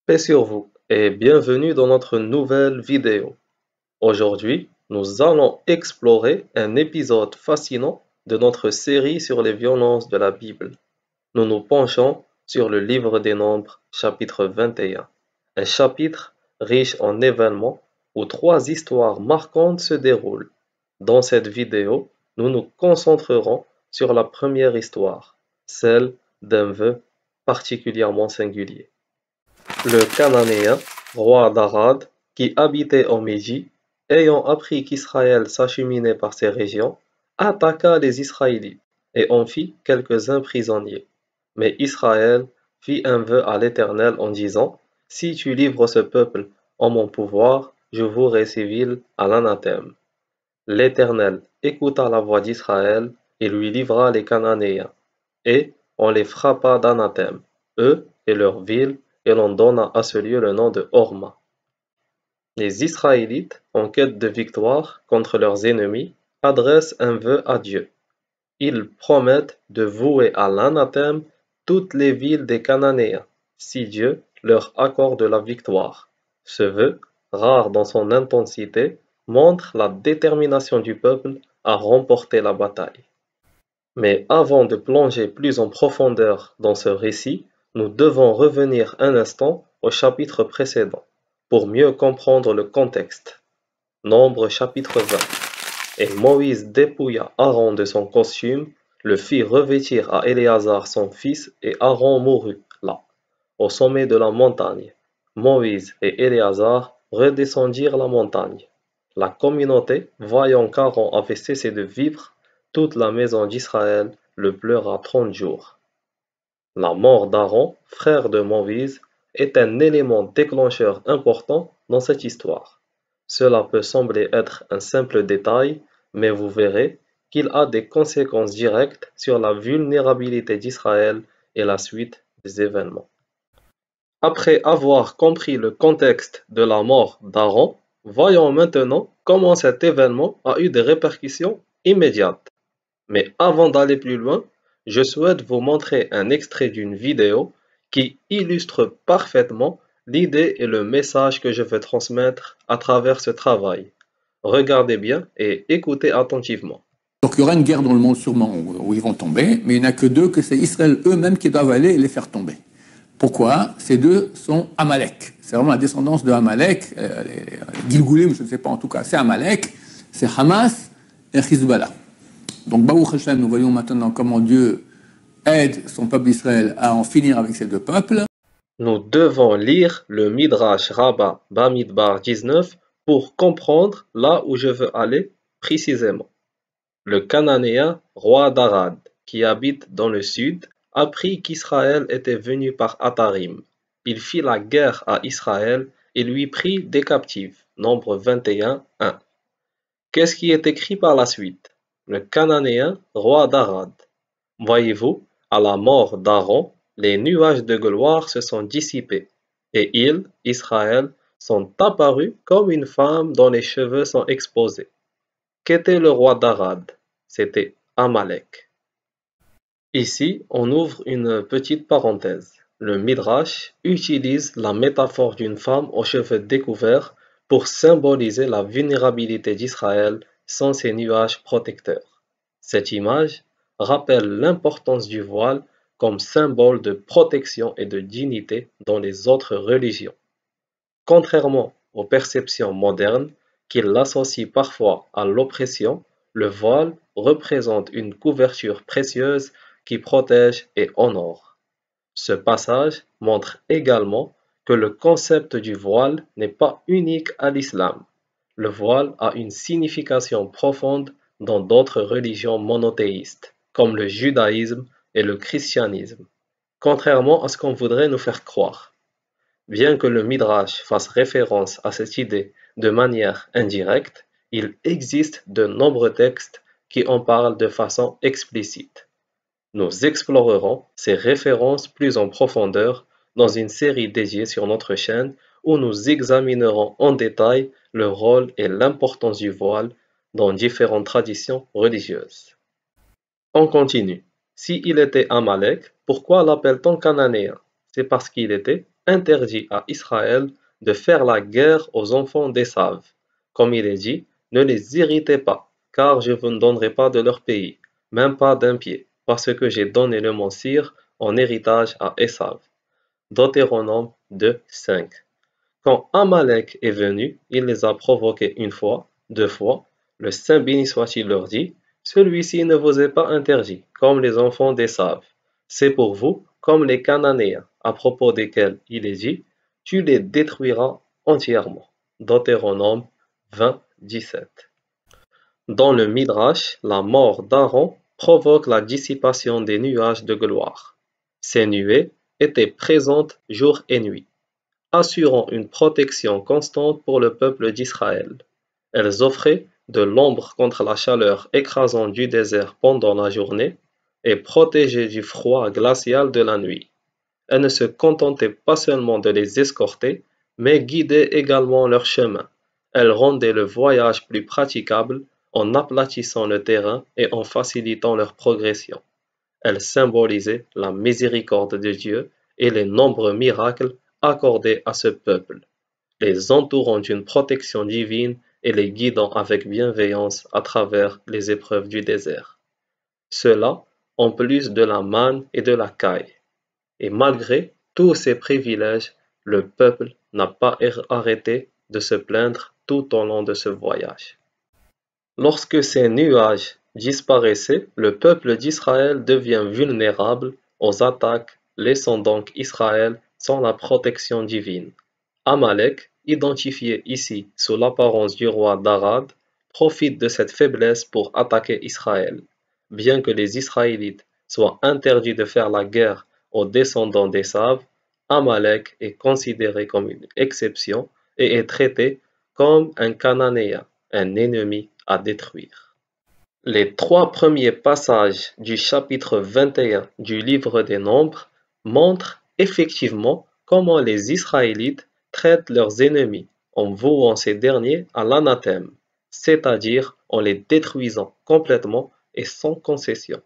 Paix sur vous et bienvenue dans notre nouvelle vidéo. Aujourd'hui, nous allons explorer un épisode fascinant de notre série sur les violences de la Bible. Nous nous penchons sur le livre des Nombres, chapitre 21, un chapitre riche en événements où trois histoires marquantes se déroulent. Dans cette vidéo, nous nous concentrerons sur la première histoire, celle d'un vœu particulièrement singulier. Le Cananéen, roi d'Arad, qui habitait en Mégie, ayant appris qu'Israël s'acheminait par ces régions, attaqua les Israélites et en fit quelques-uns prisonniers. Mais Israël fit un vœu à l'Éternel en disant: Si tu livres ce peuple en mon pouvoir, je vouerai ces villes à l'anathème. L'Éternel écouta la voix d'Israël et lui livra les Cananéens, et on les frappa d'anathème, eux et leurs villes, et l'on donna à ce lieu le nom de Horma. Les Israélites, en quête de victoire contre leurs ennemis, adressent un vœu à Dieu. Ils promettent de vouer à l'anathème toutes les villes des Cananéens, si Dieu leur accorde la victoire. Ce vœu, rare dans son intensité, montre la détermination du peuple à remporter la bataille. Mais avant de plonger plus en profondeur dans ce récit, nous devons revenir un instant au chapitre précédent, pour mieux comprendre le contexte. Nombre chapitre 20. Et Moïse dépouilla Aaron de son costume, le fit revêtir à Éléazar son fils, et Aaron mourut là, au sommet de la montagne. Moïse et Éléazar redescendirent la montagne. La communauté, voyant qu'Aaron avait cessé de vivre, toute la maison d'Israël le pleura 30 jours. La mort d'Aaron, frère de Moïse, est un élément déclencheur important dans cette histoire. Cela peut sembler être un simple détail, mais vous verrez qu'il a des conséquences directes sur la vulnérabilité d'Israël et la suite des événements. Après avoir compris le contexte de la mort d'Aaron, voyons maintenant comment cet événement a eu des répercussions immédiates. Mais avant d'aller plus loin, je souhaite vous montrer un extrait d'une vidéo qui illustre parfaitement l'idée et le message que je veux transmettre à travers ce travail. Regardez bien et écoutez attentivement. Donc il y aura une guerre dans le monde sûrement où ils vont tomber, mais il n'y en a que deux, que c'est Israël eux-mêmes qui doivent aller et les faire tomber. Pourquoi? Ces deux sont Amalek. C'est vraiment la descendance de Amalek, Gilgoulim, je ne sais pas en tout cas, c'est Amalek, c'est Hamas et Hezbollah. Donc Baruch Hashem, nous voyons maintenant comment Dieu aide son peuple d'Israël à en finir avec ces deux peuples. Nous devons lire le Midrash Rabbah Bamidbar 19 pour comprendre là où je veux aller précisément. Le Cananéen, roi d'Arad, qui habite dans le sud, apprit qu'Israël était venu par Atarim. Il fit la guerre à Israël et lui prit des captifs. Nombre 21, 1. Qu'est-ce qui est écrit par la suite? Le Cananéen, roi d'Arad. Voyez-vous, à la mort d'Aaron, les nuages de gloire se sont dissipés, et ils, Israël, sont apparus comme une femme dont les cheveux sont exposés. Qu'était le roi d'Arad? C'était Amalek. Ici, on ouvre une petite parenthèse. Le Midrash utilise la métaphore d'une femme aux cheveux découverts pour symboliser la vulnérabilité d'Israël sans ses nuages protecteurs. Cette image rappelle l'importance du voile comme symbole de protection et de dignité dans les autres religions. Contrairement aux perceptions modernes qui l'associent parfois à l'oppression, le voile représente une couverture précieuse qui protège et honore. Ce passage montre également que le concept du voile n'est pas unique à l'islam. Le voile a une signification profonde dans d'autres religions monothéistes, comme le judaïsme et le christianisme, contrairement à ce qu'on voudrait nous faire croire. Bien que le Midrash fasse référence à cette idée de manière indirecte, il existe de nombreux textes qui en parlent de façon explicite. Nous explorerons ces références plus en profondeur dans une série dédiée sur notre chaîne où nous examinerons en détail le rôle et l'importance du voile dans différentes traditions religieuses. On continue. Si il était Amalek, pourquoi l'appelle-t-on cananéen? C'est parce qu'il était interdit à Israël de faire la guerre aux enfants d'Ésav. Comme il est dit, ne les irritez pas, car je vous ne donnerai pas de leur pays, même pas d'un pied, parce que j'ai donné le mont Sir en héritage à Ésav. Deutéronome 2, 5. Quand Amalek est venu, il les a provoqués une fois, deux fois. Le Saint béni soit-il leur dit, celui-ci ne vous est pas interdit, comme les enfants d'Ésav. C'est pour vous, comme les Cananéens, à propos desquels il est dit, tu les détruiras entièrement. Deutéronome 20, 17. Dans le Midrash, la mort d'Aaron provoque la dissipation des nuages de gloire. Ces nuées étaient présentes jour et nuit, assurant une protection constante pour le peuple d'Israël. Elles offraient de l'ombre contre la chaleur écrasante du désert pendant la journée et protégeaient du froid glacial de la nuit. Elles ne se contentaient pas seulement de les escorter, mais guidaient également leur chemin. Elles rendaient le voyage plus praticable en aplatissant le terrain et en facilitant leur progression. Elles symbolisaient la miséricorde de Dieu et les nombreux miracles accordés à ce peuple, les entourant d'une protection divine et les guidant avec bienveillance à travers les épreuves du désert. Cela en plus de la manne et de la caille. Et malgré tous ces privilèges, le peuple n'a pas arrêté de se plaindre tout au long de ce voyage. Lorsque ces nuages disparaissaient, le peuple d'Israël devient vulnérable aux attaques, laissant donc Israël sans la protection divine. Amalek, identifié ici sous l'apparence du roi d'Arad, profite de cette faiblesse pour attaquer Israël. Bien que les Israélites soient interdits de faire la guerre aux descendants d'Ésav, Amalek est considéré comme une exception et est traité comme un Cananéen, un ennemi à détruire. Les trois premiers passages du chapitre 21 du livre des Nombres montrent effectivement comment les Israélites traitent leurs ennemis en vouant ces derniers à l'anathème, c'est-à-dire en les détruisant complètement et sans concession.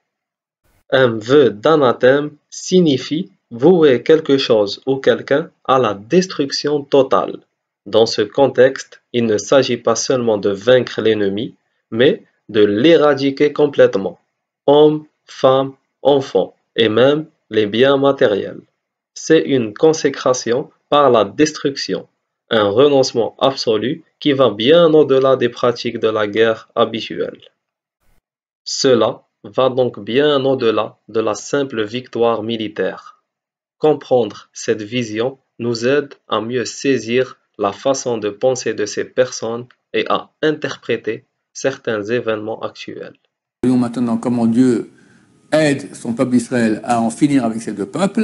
Un vœu d'anathème signifie vouer quelque chose ou quelqu'un à la destruction totale. Dans ce contexte, il ne s'agit pas seulement de vaincre l'ennemi, mais de l'éradiquer complètement. Hommes, femmes, enfants et même les biens matériels. C'est une consécration par la destruction, un renoncement absolu qui va bien au-delà des pratiques de la guerre habituelles. Cela va donc bien au-delà de la simple victoire militaire. Comprendre cette vision nous aide à mieux saisir la façon de penser de ces personnes et à interpréter certains événements actuels. Voyons maintenant comment Dieu aide son peuple Israël à en finir avec ces deux peuples.